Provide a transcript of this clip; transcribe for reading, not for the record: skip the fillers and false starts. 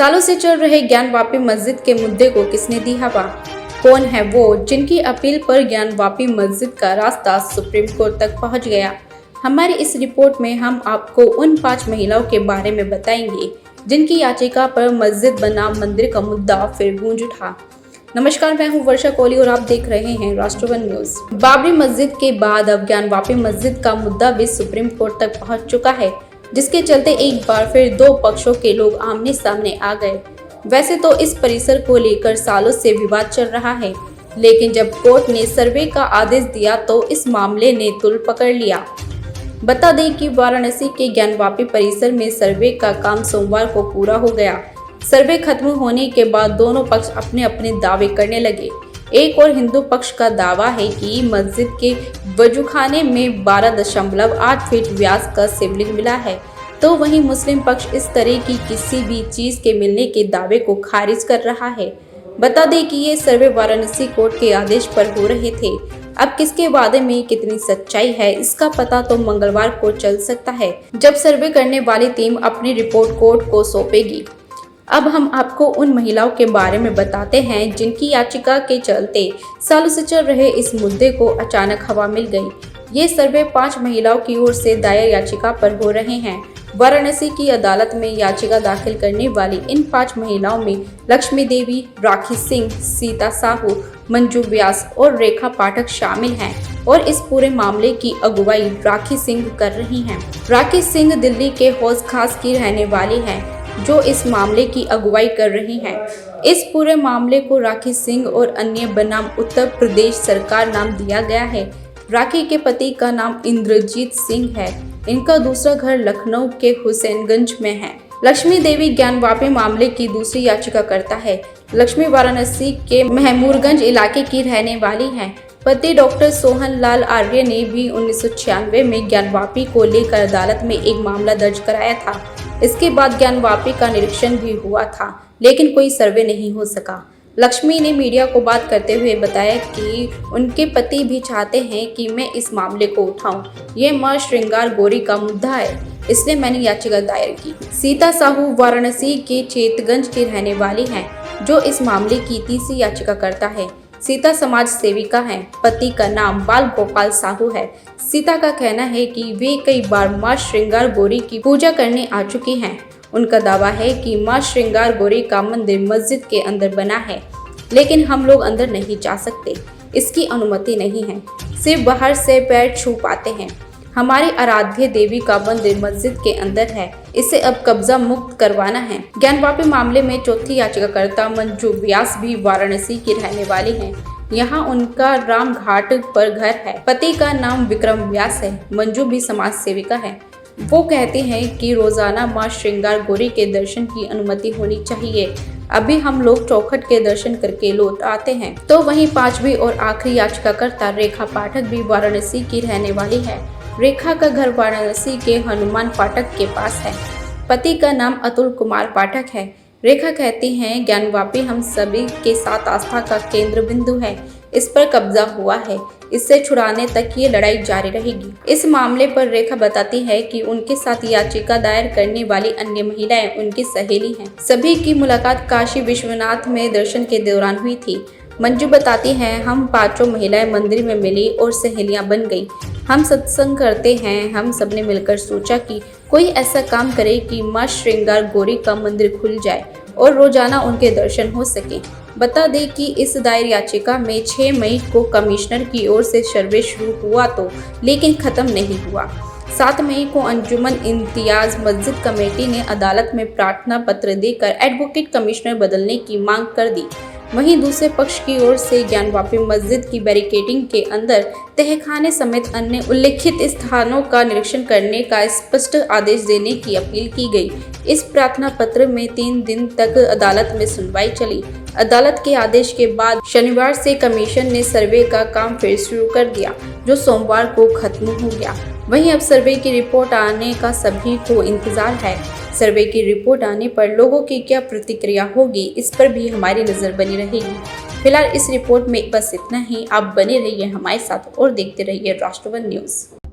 सालों से चल रहे ज्ञानवापी मस्जिद के मुद्दे को किसने दी हवा? कौन है वो जिनकी अपील पर ज्ञानवापी मस्जिद का रास्ता सुप्रीम कोर्ट तक पहुंच गया? हमारी इस रिपोर्ट में हम आपको उन 5 महिलाओं के बारे में बताएंगे जिनकी याचिका पर मस्जिद बनाम मंदिर का मुद्दा फिर गूंज उठा। नमस्कार, मैं हूं वर्षा कोहली और आप देख रहे हैं राष्ट्रवन न्यूज। बाबरी मस्जिद के बाद अब ज्ञानवापी मस्जिद का मुद्दा भी सुप्रीम कोर्ट तक पहुंच चुका है, जिसके चलते एक बार फिर 2 पक्षों के लोग आमने सामने आ गए। वैसे तो इस परिसर को लेकर सालों से विवाद चल रहा है, लेकिन जब कोर्ट ने सर्वे का आदेश दिया तो इस मामले ने तुल पकड़ लिया। बता दें कि वाराणसी के ज्ञानवापी परिसर में सर्वे का काम सोमवार को पूरा हो गया। सर्वे खत्म होने के बाद दोनों पक्ष अपने अपने दावे करने लगे। एक और हिंदू पक्ष का दावा है कि मस्जिद के वजूखाने में 12.8 फीट व्यास का शिवलिंग मिला है, तो वहीं मुस्लिम पक्ष इस तरह की किसी भी चीज के मिलने के दावे को खारिज कर रहा है। बता दें कि ये सर्वे वाराणसी कोर्ट के आदेश पर हो रहे थे। अब किसके वादे में कितनी सच्चाई है, इसका पता तो मंगलवार को चल सकता है, जब सर्वे करने वाली टीम अपनी रिपोर्ट कोर्ट को सौंपेगी। अब हम आपको उन महिलाओं के बारे में बताते हैं जिनकी याचिका के चलते सालों से चल रहे इस मुद्दे को अचानक हवा मिल गई। ये सर्वे 5 महिलाओं की ओर से दायर याचिका पर हो रहे हैं। वाराणसी की अदालत में याचिका दाखिल करने वाली इन 5 महिलाओं में लक्ष्मी देवी, राखी सिंह, सीता साहू, मंजू व्यास और रेखा पाठक शामिल हैं और इस पूरे मामले की अगुवाई राखी सिंह कर रही हैं। राखी सिंह दिल्ली के हौज खास की रहने वाली हैं, जो इस मामले की अगुवाई कर रही हैं। इस पूरे मामले को राखी सिंह और अन्य बनाम उत्तर प्रदेश सरकार नाम दिया गया है। राखी के पति का नाम इंद्रजीत सिंह है। इनका दूसरा घर लखनऊ के हुसैनगंज में है। लक्ष्मी देवी ज्ञानवापी मामले की दूसरी याचिकाकर्ता है। लक्ष्मी वाराणसी के महमूरगंज इलाके की रहने वाली हैं। पति डॉक्टर सोहन लाल आर्य ने भी 1996 में ज्ञानवापी को लेकर अदालत में एक मामला दर्ज कराया था। इसके बाद ज्ञानवापी का निरीक्षण भी हुआ था, लेकिन कोई सर्वे नहीं हो सका। लक्ष्मी ने मीडिया को बात करते हुए बताया कि उनके पति भी चाहते हैं कि मैं इस मामले को उठाऊं। ये मां श्रृंगार गौरी का मुद्दा है, इसलिए मैंने याचिका दायर की। सीता साहू वाराणसी के चेतगंज की रहने वाली हैं, जो इस मामले की तीसरी याचिकाकर्ता है। सीता समाज सेविका हैं। पति का नाम बाल गोपाल साहू है। सीता का कहना है कि वे कई बार मां श्रृंगार गौरी की पूजा करने आ चुकी हैं। उनका दावा है कि मां श्रृंगार गौरी का मंदिर मस्जिद के अंदर बना है, लेकिन हम लोग अंदर नहीं जा सकते, इसकी अनुमति नहीं है, सिर्फ बाहर से पैर छू पाते हैं। हमारी आराध्य देवी का मंदिर मस्जिद के अंदर है, इसे अब कब्जा मुक्त करवाना है। ज्ञानवापी मामले में चौथी याचिकाकर्ता मंजू व्यास भी वाराणसी की रहने वाली हैं। यहाँ उनका राम घाट पर घर है। पति का नाम विक्रम व्यास है। मंजू भी समाज सेविका है। वो कहती हैं कि रोजाना मां श्रृंगार गौरी के दर्शन की अनुमति होनी चाहिए। अभी हम लोग चौखट के दर्शन करके लौट आते हैं। तो वहीं 5वीं और आखिरी याचिकाकर्ता रेखा पाठक भी वाराणसी की रहने वाली है। रेखा का घर वाराणसी के हनुमान फाटक के पास है। पति का नाम अतुल कुमार पाठक है। रेखा कहती हैं, ज्ञानवापी हम सभी के साथ आस्था का केंद्र बिंदु है। इस पर कब्जा हुआ है, इससे छुड़ाने तक ये लड़ाई जारी रहेगी। इस मामले पर रेखा बताती है कि उनके साथ याचिका दायर करने वाली अन्य महिलाएं उनकी सहेली हैं। सभी की मुलाकात काशी विश्वनाथ में दर्शन के दौरान हुई थी। मंजू बताती हैं, हम 5 महिलाएं मंदिर में मिली और सहेलियां बन गई। हम सत्संग करते हैं। हम सबने मिलकर सोचा कि कोई ऐसा काम करे कि मां श्रृंगार गौरी का मंदिर खुल जाए और रोजाना उनके दर्शन हो सके। बता दें कि इस दायर याचिका में 6 मई को कमिश्नर की ओर से सर्वे शुरू हुआ लेकिन खत्म नहीं हुआ। 7 मई को अंजुमन इम्तियाज मस्जिद कमेटी ने अदालत में प्रार्थना पत्र देकर एडवोकेट कमिश्नर बदलने की मांग कर दी। वहीं दूसरे पक्ष की ओर से ज्ञानवापी मस्जिद की बैरिकेडिंग के अंदर तहखाने समेत अन्य उल्लेखित स्थानों का निरीक्षण करने का स्पष्ट आदेश देने की अपील की गई। इस प्रार्थना पत्र में 3 दिन तक अदालत में सुनवाई चली। अदालत के आदेश के बाद शनिवार से कमीशन ने सर्वे का काम फिर शुरू कर दिया, जो सोमवार को खत्म हो गया। वहीं अब सर्वे की रिपोर्ट आने का सभी को इंतजार है। सर्वे की रिपोर्ट आने पर लोगों की क्या प्रतिक्रिया होगी, इस पर भी हमारी नजर बनी रहेगी। फिलहाल इस रिपोर्ट में बस इतना ही। आप बने रहिए हमारे साथ और देखते रहिए राष्ट्रवन न्यूज।